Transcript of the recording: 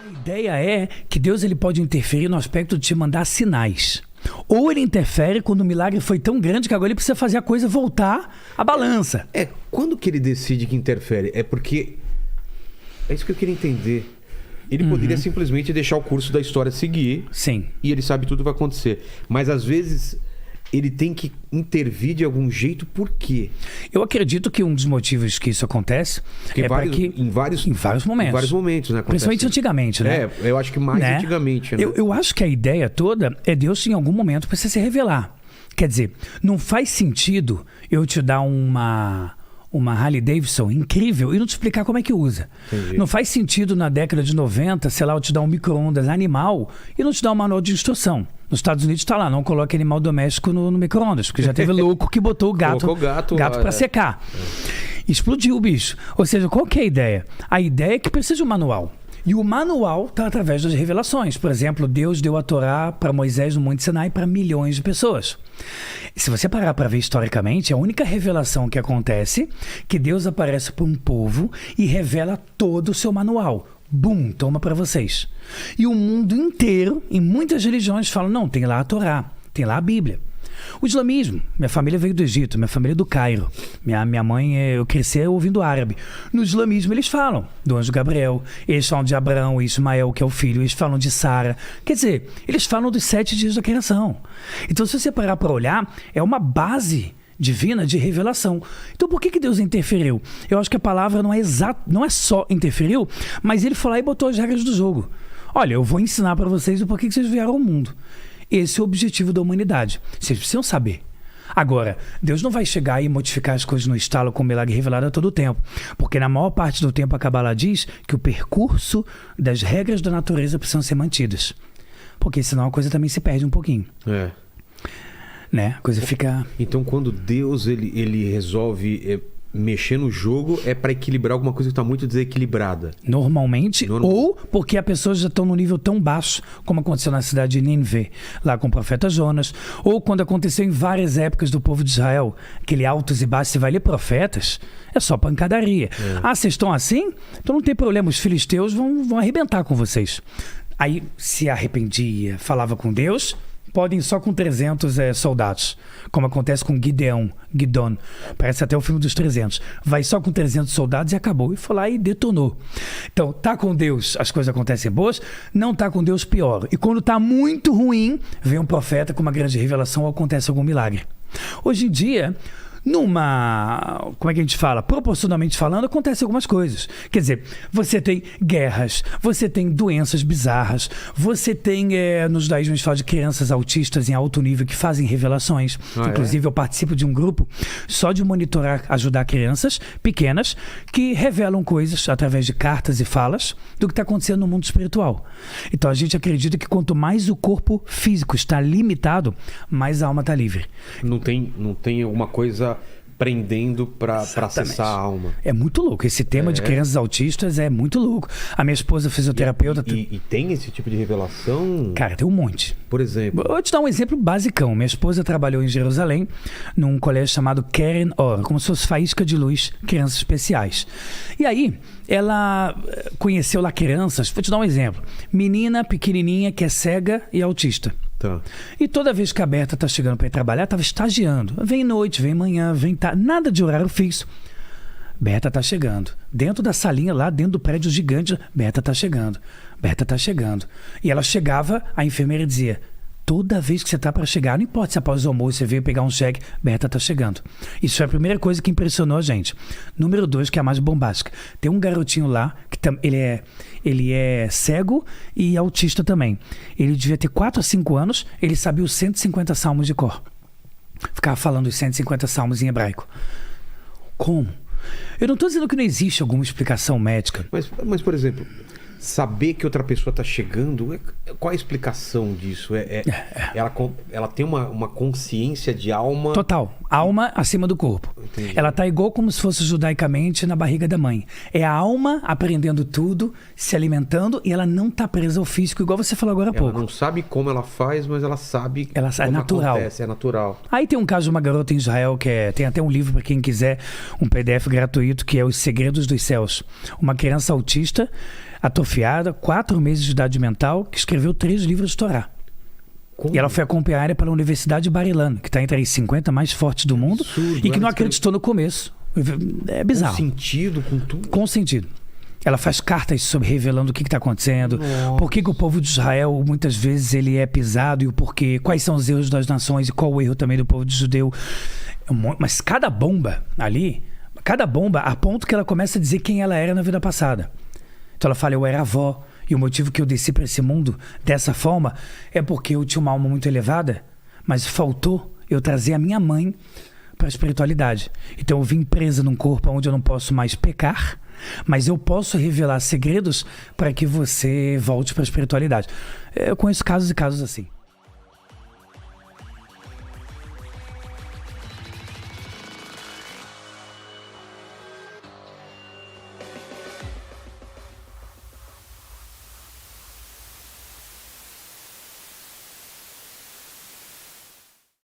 A ideia é que Deus ele pode interferir no aspecto de te mandar sinais. Ou ele interfere quando o milagre foi tão grande que agora ele precisa fazer a coisa voltar à balança. Quando que ele decide que interfere? É porque... É isso que eu queria entender. Ele poderia simplesmente deixar o curso da história seguir. Sim. E ele sabe tudo que vai acontecer. Mas às vezes ele tem que intervir de algum jeito. Por quê? Eu acredito que um dos motivos que isso acontece para que... Em vários momentos. Em vários momentos, né? Principalmente antigamente, né? Eu acho que mais antigamente. Né? Eu acho que a ideia toda é Deus em algum momento precisa se revelar. Quer dizer, não faz sentido eu te dar uma Harley Davidson incrível e não te explicar como é que usa. Entendi. Não faz sentido na década de 90, sei lá, eu te dar um micro-ondas animal e não te dar um manual de instrução. Nos Estados Unidos está lá, não coloque animal doméstico no micro-ondas, porque já teve louco que botou o gato para secar. Explodiu o bicho. Ou seja, qual que é a ideia? A ideia é que precisa de um manual. E o manual está através das revelações. Por exemplo, Deus deu a Torá para Moisés no Monte Sinai para milhões de pessoas. E se você parar para ver historicamente, a única revelação que acontece é que Deus aparece para um povo e revela todo o seu manual. Bum, toma para vocês. E o mundo inteiro, em muitas religiões, falam, não, tem lá a Torá, tem lá a Bíblia. O islamismo, minha família veio do Egito, minha família é do Cairo. Minha mãe, eu cresci ouvindo árabe. No islamismo eles falam do anjo Gabriel, eles falam de Abraão e Ismael, que é o filho, eles falam de Sara. Quer dizer, eles falam dos 7 dias da criação. Então, se você parar para olhar, é uma base divina de revelação. Então, por que Deus interferiu? Eu acho que a palavra não é só interferiu, mas ele foi lá e botou as regras do jogo. Olha, eu vou ensinar para vocês o porquê que vocês vieram ao mundo. Esse é o objetivo da humanidade. Vocês precisam saber. Agora, Deus não vai chegar e modificar as coisas no estalo com milagre revelado a todo o tempo. Porque na maior parte do tempo a Cabala diz que o percurso das regras da natureza precisam ser mantidas. Porque senão a coisa também se perde um pouquinho. Né? A coisa fica... Então, quando Deus ele resolve mexer no jogo, é para equilibrar alguma coisa que está muito desequilibrada. Normalmente, ou porque as pessoas já estão no nível tão baixo, como aconteceu na cidade de Nínive, lá com o profeta Jonas, ou quando aconteceu em várias épocas do povo de Israel, aquele altos e baixos, você vai ler profetas, é só pancadaria. Vocês estão assim? Então não tem problema, os filisteus vão arrebentar com vocês. Aí se arrependia, falava com Deus... Podem só com 300 soldados, como acontece com Gidon, parece até o filme dos 300. Vai só com 300 soldados e acabou. E foi lá e detonou. Então, tá com Deus, as coisas acontecem boas, não tá com Deus, pior. E quando tá muito ruim, vem um profeta com uma grande revelação ou acontece algum milagre. Hoje em dia... como é que a gente fala? Proporcionalmente falando, acontecem algumas coisas. Quer dizer, você tem guerras, você tem doenças bizarras, você tem, nos judaísmo a gente fala de crianças autistas em alto nível que fazem revelações. Inclusive, eu participo de um grupo só de monitorar, ajudar crianças pequenas que revelam coisas através de cartas e falas do que está acontecendo no mundo espiritual. Então, a gente acredita que quanto mais o corpo físico está limitado, mais a alma está livre. Não tem alguma coisa prendendo para acessar a alma. É muito louco. Esse tema de crianças autistas é muito louco. A minha esposa, fisioterapeuta... E tem esse tipo de revelação? Cara, tem um monte. Por exemplo? Vou te dar um exemplo basicão. Minha esposa trabalhou em Jerusalém, num colégio chamado Keren Or, como se fosse Faísca de Luz, crianças especiais. E aí, ela conheceu lá crianças... Vou te dar um exemplo. Menina pequenininha que é cega e autista. Tá. E toda vez que a Berta tá chegando para ir trabalhar, tava estagiando. Vem noite, vem manhã, vem tarde, nada de horário fixo. Berta tá chegando. Dentro da salinha lá, dentro do prédio gigante, Berta tá chegando. Berta tá chegando. E ela chegava, a enfermeira dizia: toda vez que você tá para chegar, não importa se após o almoço você veio pegar um cheque, Berta tá chegando. Isso foi a primeira coisa que impressionou a gente. Número 2, que é a mais bombástica. Tem um garotinho lá, que ele é cego e autista também. Ele devia ter 4 a 5 anos, ele sabia os 150 salmos de cor. Ficava falando os 150 salmos em hebraico. Como? Eu não estou dizendo que não existe alguma explicação médica. Mas por exemplo... Saber que outra pessoa está chegando, qual a explicação disso? Ela tem uma consciência de alma... Total. Alma acima do corpo. Entendi. Ela está igual como se fosse judaicamente na barriga da mãe. É a alma aprendendo tudo, se alimentando, e ela não está presa ao físico, igual você falou agora há pouco. Ela não sabe como ela faz, mas ela sabe como é natural. Acontece, é natural. Aí tem um caso de uma garota em Israel que tem até um livro para quem quiser, um PDF gratuito, que é Os Segredos dos Céus. Uma criança autista... atrofiada, 4 meses de idade mental, que escreveu 3 livros de Torá. Como? E ela foi acompanhada pela Universidade de Bar-Ilan, que está entre as 50 mais fortes do mundo, e que não acreditou no começo. É bizarro. Com sentido, com tudo? Com sentido. Ela faz cartas sobre revelando o que está acontecendo, por que o povo de Israel muitas vezes ele é pisado e o porquê, quais são os erros das nações e qual o erro também do povo de judeu. Mas cada bomba ali, a ponto que ela começa a dizer quem ela era na vida passada. Então ela fala, eu era avó, e o motivo que eu desci para esse mundo dessa forma é porque eu tinha uma alma muito elevada, mas faltou eu trazer a minha mãe para a espiritualidade. Então eu vim presa num corpo onde eu não posso mais pecar, mas eu posso revelar segredos para que você volte para a espiritualidade. Eu conheço casos e casos assim.